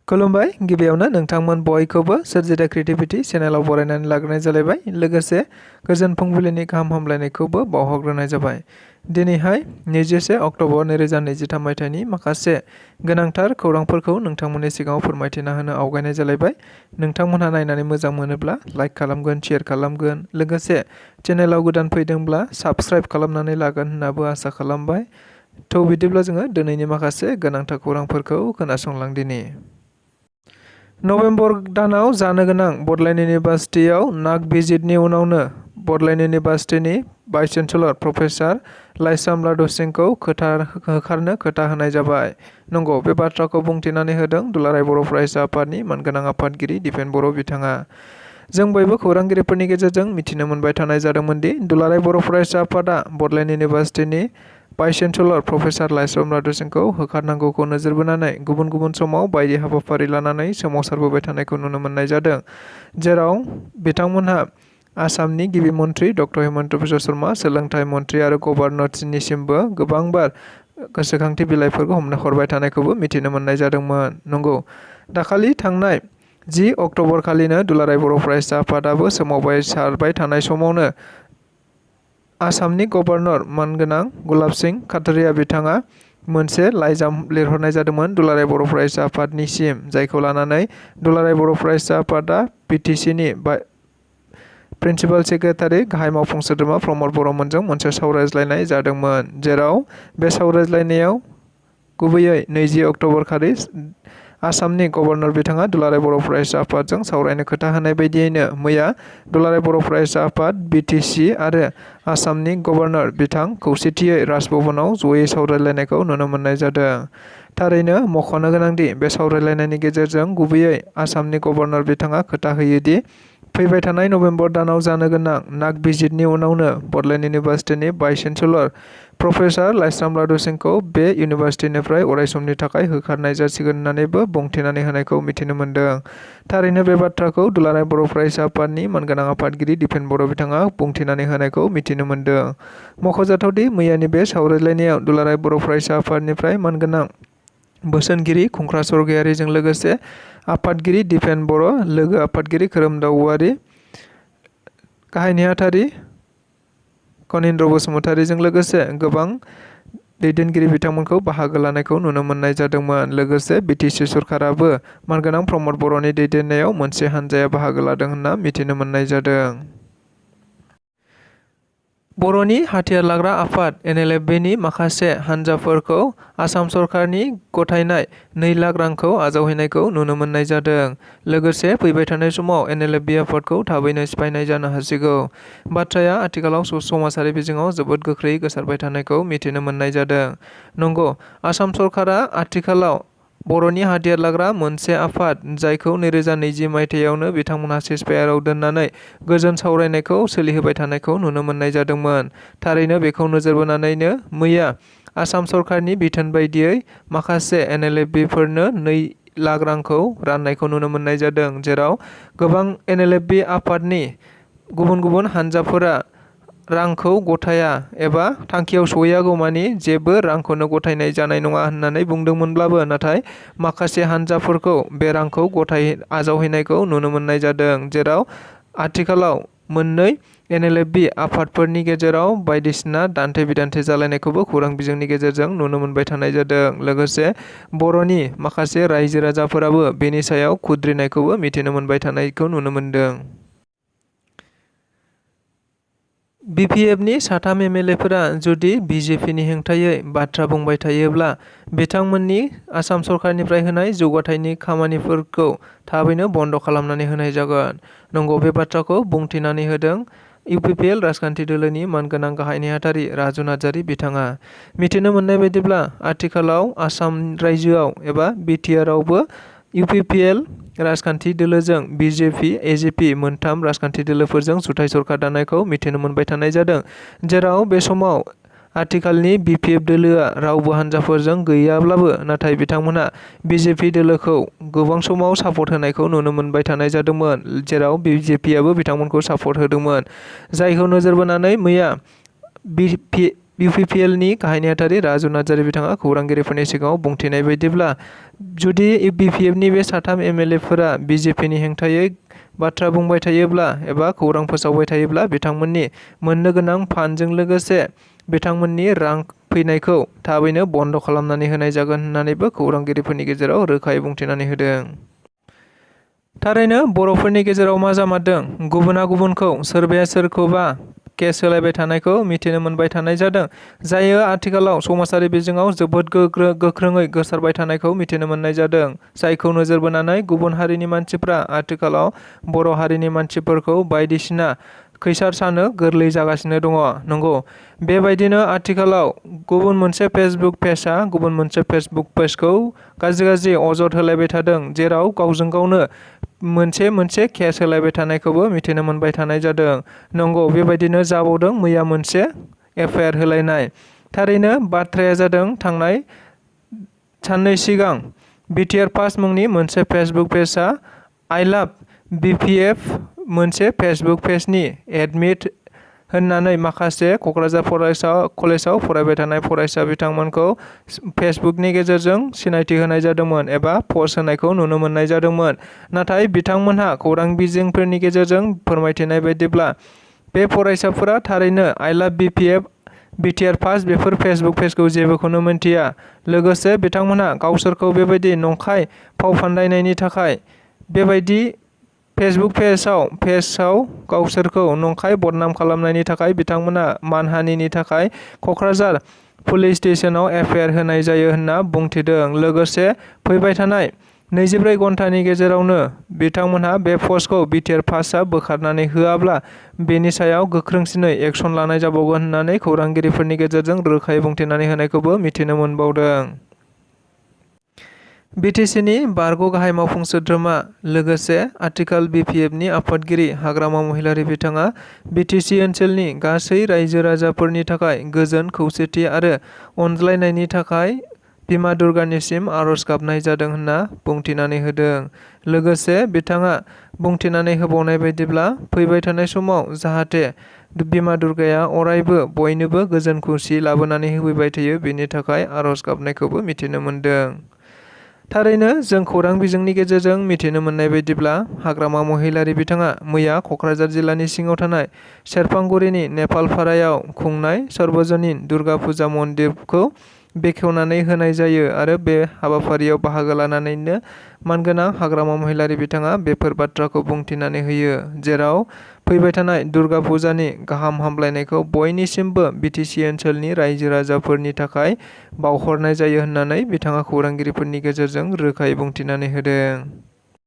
खुलुमबाय गिबियावनो नोंथांमोन बयखौबो सोरजिदा क्रिएटिभिटी चेनेलाव बरायनानै लाग्रोनाय जालायबाय लोगोसे गोजोन फुंबिलिनि गाहाम हामलायनायखौबो बावहरग्रोनाय जाबाय। दिनैहाय 21 अक्ट'बर 2023 मायथाइनि माखासे गोनांथार खौरांफोरखौ नोंथांमोननि सिगाङाव फोरमायथिना होनो आवगायनाय जालायबाय। नोंथांमोनहा नायनानै मोजां मोनोब्ला लाइक खालामगोन, शेयार खालामगोन, लोगोसे चेनेलाव गोदान फैदोंब्ला साबस्क्राइब खालामनानै लागोन होननाबो आसा खालामबाय। बिदिब्ला जोङो दिनैनि माखासे गोनांथार खौरांफोरखौ खोनासंलांदिनि। नभेम्बर दानाव जानो गोनां बड'लेण्ड इउनिभार्सिटियाव नाक भिजिटनि उनावनो Bodoland इउनिभार्सिटिनि vice chancellor professor Laishram लादु सिंहखौ होखारनो खोथा होनाय जाबाय। नंगौ, बे बाथ्राखौ बुंथिनानै होदों दुलाराय बर' फरायसा आफादनि मानगोनां आफादगिरि दिपेन बर' बिथाङा। जों बयबो खौरांगिरिफोरनि गेजेरजों मिथिनो मोनबाय थानाय जादोंमोन दि दुलाराय बर' फरायसा आफादा Bodoland इउनिभार्सिटिनि vice chancellor professor Laishram लादु सिंहखौ होखारनांगौखौ नोजोर बोनानै गुबुन गुबुन समाव बायदि हाबाफारि लानानै सोमावसारबोबाय थानायखौ नुनो मोननाय जादों, जेराव बिथांमोनहा आसामनि गिबि मन्त्रि डक्टर हिमन्त बिश्व शर्मा, सोलोंथाइ मन्त्रि आरो गभर्नरनिसिमबो गोबांबार गोसोखांथि बिलाइफोरखौ हरबाय थानायखौबो मिथिनो मोननाय जादोंमोन। नंगौ, दाखालि थांनाय 10 अक्ट'बर खालिनो दुलाराय बर' फरायसा आफादाबो सोमावसारबाय थानाय समावनो आसामनि गभर्नर मानगोनां गुलाब सिंह खाटारिया बिथाङा मोनसे लाइजाम लिरहरनाय जादोंमोन दुलाराय बर' फरायसा आफादनिसिम, जायखौ लानानै दुलाराय बर' फरायसा आफादा बिटिसिनि प्रिन्सिपाल सेक्रेटारि गाहाय मावफुं सोद्रोमा प्रमद बर'मोनजों मोनसे सावरायज्लायनाय जादोंमोन, जेराव बे सावरायज्लायनायाव गुबैयै 20 अक्ट'बर खालि आसामनि गभर्नर बिथाङा दुलाराय बर' फरायसा आफादजों सावरायनो खोथा होनाय बायदियैनो मैया दुलाराय बर' फरायसा आफाद बिटिसि आरो आसामनि गभर्नर बिथां खौसेथियै राजभवनाव जयै सावरायलायनायखौ नुनो मोननाय जादों। थारैनो मख'नो गोनांदि बे सावरायलायनायनि गेजेरजों गुबैयै आसामनि गभर्नर बिथाङा खोथा होयोदि फैबाय थानाय नभेम्बर दानाव जानो गोनां नाक भिजिटनि उनावनो Bodoland इउनिभार्सिटिनि vice chancellor professor Laishram लादु सिंहखौ बे इउनिभार्सिटिनिफ्राय अरायसमनि थाखाय होखारनाय जासिगोन होननानैबो बुंथिनानै होनायखौ मिथिनो मोन्दों। थारैनो बे बाथ्राखौ दुलाराय बर' फरायसा आफादनि मानगोनां आफादगिरि दिपेन बर' बिथाङा बुंथिनानै होनायखौ मिथिनो मोन्दों। मख'जाथावदि मैयानि बे सावरायलायनायाव दुलाराय बर' फरायसा आफादनिफ्राय मानगोनां बोसोनगिरि खुंख्रा सरगयारिजों लोगोसे आफादगिरि दिपेन बर', लोगो आफादगिरि खोरोमदाव औवारी, गाहाय नेहाथारि कनिन्द्र बसुमतारीजों लोगोसे गोबां दैदेनगिरि बिथांमोनखौ बाहागो लानायखौ नुनो मोननाय जादोंमोन। लोगोसे बिटिसि सरकाराबो मानगोनां प्रमद बर'नि दैदेननायाव मोनसे हानजाया बाहागो लादों होनना मिथिनो मोननाय जादों। बर'नि हाथियार लाग्रा आफाद एनएलएफबिनि माखासे हानजाफोरखौ आसाम सरकारनि गथायनाय 2 लाख रांखौ आजावहैनायखौ नुनो मोननाय जादों। लोगोसे फैबाय थानाय समाव एनएलएफबि आफादखौ थाबैनो सिफायनाय जानो हासिगौ। बाथ्राया आथिखालाव समाजारि बिजोङाव जोबोद गोख्रैयै गोसारबाय थानायखौ मिथिनो मोननाय जादों। नंगौ, आसाम सरकारा आथिखालाव बर'नि हाथियार लाग्रा मोनसे आफाद, जायखौ 2020 मायथाइयावनो बिथांमोनहा सिजफायाराव दोननानै गोजोन सावरायनायखौ सोलिहोबाय थानायखौ नुनो मोननाय जादोंमोन। थारैनो बेखौ नोजोर बोनानैनो मैया आसाम सरकारनि बिथोन बायदियै माखासे एनएलएफबिफोरनो 2 लाख रांखौ राननायखौ नुनो मोननाय जादों, जेराव गोबां एनएलएफबि आफादनि गुबुन गुबुन हानजाफोरा रांखौ गथाया एबा थांखियाव सहैयागौमानि जेबो रांखौनो गथायनाय जानाय नङा होननानै बुंदोंमोनब्लाबो, नाथाय माखासे हानजाफोरखौ बे रांखौ आजावहैनायखौ नुनो मोननाय जादों, जेराव आथिखालाव मोननै एनएलएफबि आफादफोरनि गेजेराव बायदिसिना दान्थे बिदान्थे जालायनायखौबो खौरां बिजोंनि गेजेरजों नुनो मोनबाय थानाय जादों। लोगोसे बर'नि माखासे रायजो राजाफोराबो बेनि सायाव खुद्रिनायखौबो मिथिनो मोनबाय थानायखौ नुनो मोनदों। बिपिएफनि 3 एमएलएफोरा जुदि बिजेपिनि हेंथायै बाथ्रा बुंबाय थायोब्ला बिथांमोननि आसाम सरकारनिफ्राय होनाय जौगाथायनि खामानिफोरखौ थाबैनो बन्द' खालामनानै होनाय जागोन। नंगौ, बे बाथ्राखौ बुंथिनानै होदों इउपिपिएल राजखान्थि दोलोनि मानगोनां गाहाय नेहाथारि राजु नार्जारि बिथाङा। मिथिनो मोननाय बायदिब्ला आथिखालाव आसाम रायजोआव एबा बिटिआरआवबो इउपिपिएल राजखान्थि दोलोजों बिजेपि, एजिपि मोनथाम राजखान्थि दोलोफोरजों जुथाइ सरकार दानायखौ मिथिनो मोनबाय थानाय जादों, जेराव बे समाव आथिखालनि बिपिएफ दोलोआ रावबो हानजाफोरजों गैयाब्लाबो, नाथाय बिथांमोनहा बिजेपि दोलोखौ गोबां समाव सापर्ट होनायखौ नुनो मोनबाय थानाय जादोंमोन, जेराव बिजेपिआबो बिथांमोनखौ सापर्ट होदोंमोन। जायखौ नोजोर बोनानै मैया BPPLनि गाहाय नेहाथारि राजु नार्जारि बिथाङा खौरांगिरिफोरनि सिगाङाव बुंथिनाय बायदिब्ला जुदि BPPनि बे साथाम MLAफोरा BJPनि हेंथायै बाथ्रा बुंबाय थायोब्ला एबा खौरां फोसावबाय थायोब्ला बिथांमोननि मोननो गोनां फान्डजों लोगोसे बिथांमोननि रां फैनायखौ थाबैनो बन्द खालामनानै होनाय जागोन होननानैबो खौरांगिरिफोरनि गेजेराव रोखायै बुंथिनानै होदों। थारैनो बर'फोरनि गेजेराव मा जामारदों? गुबुना गुबुनखौ सोरबाया सोरखौबा केस होलायबाय थानायखौ मिथिनो मोनबाय थानाय जादों। जायो आथिखालाव समाजारि बिजोङाव जोबोद गोख्रोङै गोसारबाय थानायखौ मिथिनो मोननाय जादों। जायखौ नोजोर बोनानै गुबुन हारिनि मानसिफ्रा आथिखालाव बर' हारिनि मानसिफोरखौ बायदिसिना खैसार सानो गोरलै जागासिनो दङ। नंगौ, बेबायदिनो आथिखालाव गुबुन मोनसे फेसबुक पेजआ गुबुन मोनसे फेसबुक पेजखौ गाज्रि अजद होलायबाय थादों, जेराव गावजों गावनो मोनसे केस होलायबाय थानायखौबो मिथिनो मोनबाय थानाय जादों। नंगौ, बेबायदिनो जाबावदों मैया मोनसे FIR होलायनाय। थारैनो बाथ्राया जादों थांनाय साननै सिगां BTR पास मुंनि मोनसे फेसबुक पेजआ I love BPF मोनसे फेसबुक पेजनि एडमिट होननानै माखासे क'क्राझार कलेजाव फरायबाय थानाय फरायसा बिथांमोनखौ फेसबुकनि गेजेरजों सिनायथि होनाय जादोंमोन एबा पस्ट होनायखौ नुनो मोननाय जादोंमोन। नाथाय बिथांमोनहा खौरां बिजोंफोरनि गेजेरजों फोरमायथिनाय बायदिब्ला बे फरायसाफोरा थारैनो I love BPF BTR pass बेफोर फेसबुक पेजखौ जेबोखौनो मिन्थिया। लोगोसे बिथांमोनहा गावसोरखौ बेबायदि नंखाय फाव फान्दायनायनि थाखाय बेबायदि फेसबुक पेजआव गावसोरखौ नंखाय बदनाम खालामनायनि थाखाय बिथांमोना मानहानिनि थाखाय क'क्राझार पुलिस स्टेशनाव FIR होनाय जायो होनना बुंथिदों। लोगोसे फैबाय थानाय 24 घन्टानि गेजेरावनो बिथांमोनहा बे पस्टखौ BTR पासआ बोखारनानै होआब्ला बेनि सायाव गोख्रोंसिनै एक्सन लानाय जाबावगोन होननानै खौरांगिरिफोरनि गेजेरजों रोखायै बुंथिनानै होनायखौबो मिथिनो मोनबावदों। BTCनि बारग' गाहाय मावफुं सोद्रोमा लोगोसे आथिखाल BPFनि आफादगिरि हाग्रामा महिलारि बिथाङा BTC ओनसोलनि गासै रायजो राजाफोरनि थाखाय गोजोन, खौसेथि आरो अनज्लायनायनि थाखाय बिमा दुर्गानिसिम आरज गाबनाय जादों होनना बुंथिनानै होदों। लोगोसे बिथाङा बुंथिनानै होबावनाय बायदिब्ला फैबाय थानाय समाव जाहाथे बिमा दुर्गाया अरायबो बयनोबो गोजोन खौसेथि लाबोनानै होफैबाय थायो बेनि थाखाय आरज गाबनायखौबो मिथिनो मोनदों। थारैनो जों खौरां बिजोंनि गेजेरजों मिथिनो मोननाय बायदिब्ला हाग्रामा महिलारि बिथाङा मैया क'क्राझार जिल्लानि सिङाव थानाय सेरफांगुरिनि नेपालपारायाव खुंनाय सर्वजनिन दुर्गा फुजा मन्दिरखौ बेखेवनानै होनाय जायो आरो बे हाबाफारियाव बाहागो लानानैनो मानगोनां हाग्रामा महिलारि बिथाङा बेफोर बाथ्राखौ बुंथिनानै होयो, जेराव फैबाय थानाय दुर्गा फुजानि गाहाम हामलायनायखौ बयनिसिमबो BTC ओनसोलनि रायजो राजाफोरनि थाखाय बावहरनाय जायो होननानै बिथाङा खौरांगिरिफोरनि गेजेरजों रोखायै बुंथिनानै होदों।